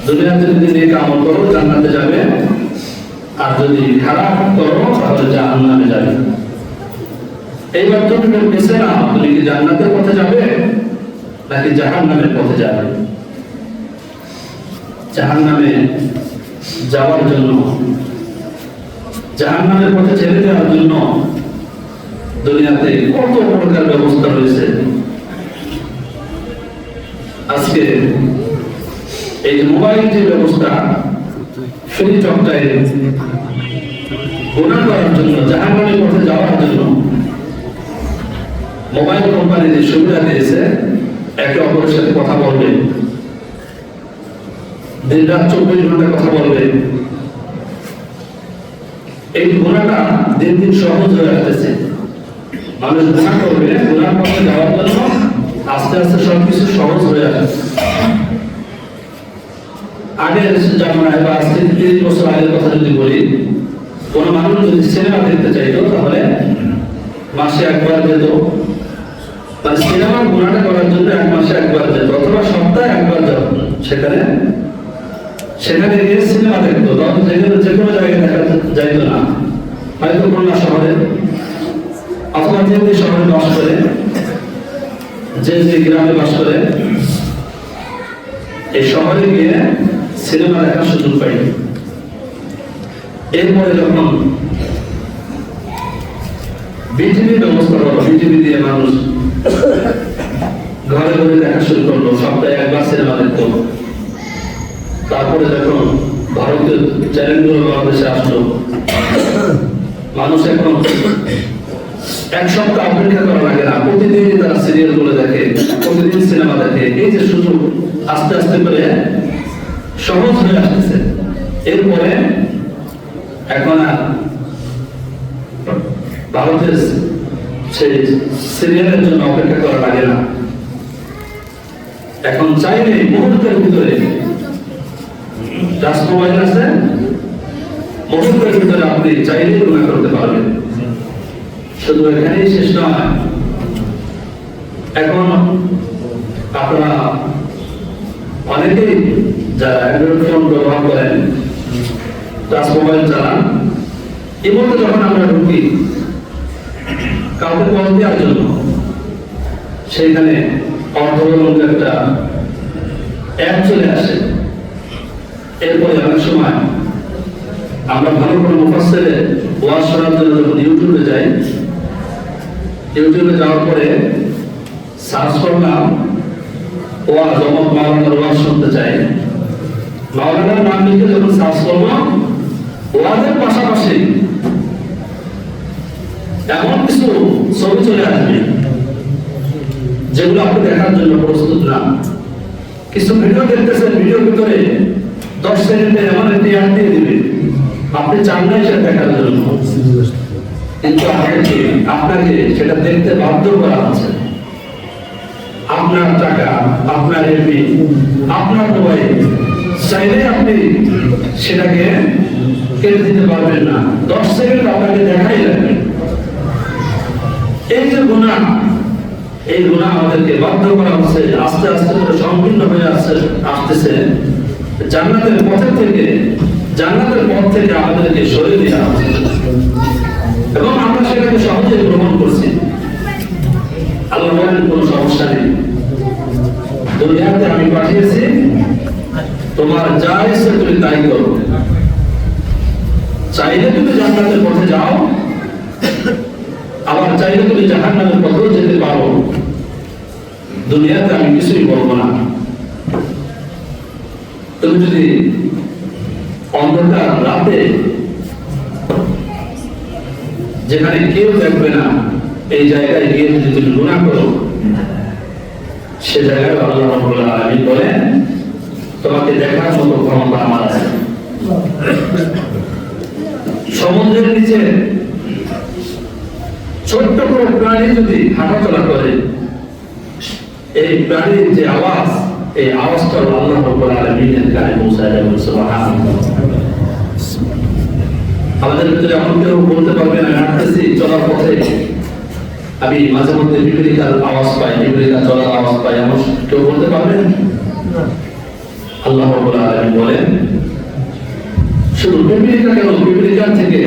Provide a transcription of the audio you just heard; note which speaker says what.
Speaker 1: দুনিয়াতে যদি নেক আমল করো জান্নাতে যাবে, আর যদি খারাপ করো তাহলে জাহান্নামে যাবে। এইবার তুমি বেছে নাও, তুমি কি জান্নাতের পথে যাবে নাকি জাহান্নামের পথে যাবে। জাহান্নামে যাওয়ার জন্য, জাহান্নামের পথে ছেড়ে দেওয়ার জন্য দুনিয়াতে কত প্রকার ব্যবস্থা রয়েছে। আজকে এই যে মোবাইল যে ব্যবস্থা, ফ্রি টক টাইম গুনাহ করার জন্য, জাহান্নামের পথে যাওয়ার জন্য মোবাইল কোম্পানি যে সুবিধা দিয়েছে, একে অপরের সাথে কথা বলবে, দিন রাত 24 ঘন্টা কথা বলবে। এই গুনাহটা দিন দিন সহজ হয়ে আসতেছে। মানুষ গুনাহ করবে, গুনাহ পথে যাওয়ার জন্য আস্তে আস্তে সবকিছু সহজ হয়ে আসছে। আগের জামানায় বা আজ থেকে 30 বছর আগের কথা যদি বলি, কোন মানুষ যদি সিনেমা দেখতে চাইতো তাহলে মাসে একবার যেত, মানে সিনেমার গুনাহটা করার জন্য এক মাসে একবার যেত অথবা সপ্তাহে একবার যেত। সেখানে গিয়ে সিনেমা দেখতো। তখন যে কোনো জায়গায় দেখা যাইতো না, হয়তো খুলনা শহরে অথবা যে শহরে বাস করে, যে গ্রামে বাস করে, এই শহরে গিয়ে সিনেমা দেখার সুযোগ পাইনি। এরপরে যখন বিটিভি ব্যবস্থা হলো, বিটিভি দিয়ে মানুষ ঘরে ঘরে দেখা শুরু করলো, সপ্তাহে একবার সিনেমা দেখতো। তারপরে যখন ভারতীয় চ্যানেলগুলো বাংলাদেশে আসলো, মানুষ এখন এক সপ্তাহ অপেক্ষা করা লাগে না, প্রতিদিন তারা সিরিয়াল গুলো দেখে, প্রতিদিন সিনেমা দেখে। এই যে সুযোগ আস্তে আস্তে করে সহজ হয়ে আসতেছে। এরপরে এখন আর ভারতের সেই সিরিয়ালের জন্য অপেক্ষা করা লাগে না। এখন চাইলে মুহূর্তের ভিতরে টাচ মোবাইল আছে, মুহূর্তের ভিতরে আপনি চাইলে গুনাহ করতে পারবেন। শুধু এখানেই শেষ নয়, এখন আপনারা অনেকেই যারা অ্যান্ড্রয়েড ফোন ব্যবহার করেন, টাচ মোবাইল চালান, এই মধ্যে যখন আমরা ঢুকি কাউকে কল দেওয়ার জন্য, সেইখানে অর্থবলম্বী একটা অ্যাপ চলে আসে। এরপরে অনেক সময় আমরা ভালো করে মুফাসসিরে ওয়াজ শোনার জন্য যখন ইউটিউবে যাই, ইউটিউবে যাওয়ার পরে সার্চ করলাম ওয়াজ, অমুক মাওলানার ওয়াজ শুনতে চাই, মাওলানার নাম লিখে যখন সার্চ করবো, ওয়াজের পাশাপাশি এমন কিছু ছবি চলে আসবে যেগুলো আপনি দেখার জন্য প্রস্তুত না। কিছু ভিডিও দেখতেছেন, ভিডিওর ভিতরে 10 সেকেন্ডে এমন একটি অ্যাড দিয়ে দিবে, আপনি চান না সেটা দেখার জন্য, কিন্তু আপনাকে সেটা দেখতে বাধ্য করা হচ্ছে। আপনার টাকা, আপনার এমবি, আপনার মোবাইল, চাইলে আপনি সেটাকে কেটে দিতে পারবেন না। 10 সেকেন্ড আপনাকে দেখাই লাগবে। এই যে গুনাহ, এই গুনাহ আমাদেরকে বাধ্য করা হচ্ছে, আস্তে আস্তে করে সংকীর্ণ হয়ে আসতেছে। জান্নাতের পথের থেকে, জান্নাতের পথ থেকে আমাদেরকে সরিয়ে দেওয়া হচ্ছে এবং আমরা সেটাকে সহজে গ্রহণ করছি। আল্লাহ বলেন কোনো সমস্যা নেই, দুনিয়াতে আমি পাঠিয়েছি, তোমার যা ইচ্ছে তুমি তাই করো। চাইলে তুমি জান্নাতের পথে যাও, আবার চাইলে তুমি জাহান্নামের পথেও যেতে পারো। দুনিয়াতে আমি কিছুই বলবো না। তুমি যদি অন্ধকার রাতে, যেখানে কেউ দেখবে না, এই জায়গায় গিয়ে যদি তুমি গুনাহ করো, সে জায়গায় আল্লাহ রাব্বুল আলামিন বলেন তোমাকে দেখার মতো ক্ষমতা আমার আছে। সমুদ্রের নিচে ছোট্ট করে প্রাণী যদি হাঁটাচলা করে, এই প্রাণীর যে আওয়াজ, এই আওয়াজটা আল্লাহ রাব্বুল আলামিনের কানে পৌঁছায় যাবে। সুবহানাল্লাহ। আমাদের ভিতরে এমন কেউ বলতে পারবে না, হাঁটতেছি চলার পথে আমি মাঝে মধ্যে বিপরীতার আওয়াজ পাই, বিপরীতা চলার আওয়াজ পাই, এমন কেউ বলতে পারবেন? আল্লাহ রাব্বুল আলামিন বলেন শুধু পিপিলিকা কেন, পিপিলিকা থেকে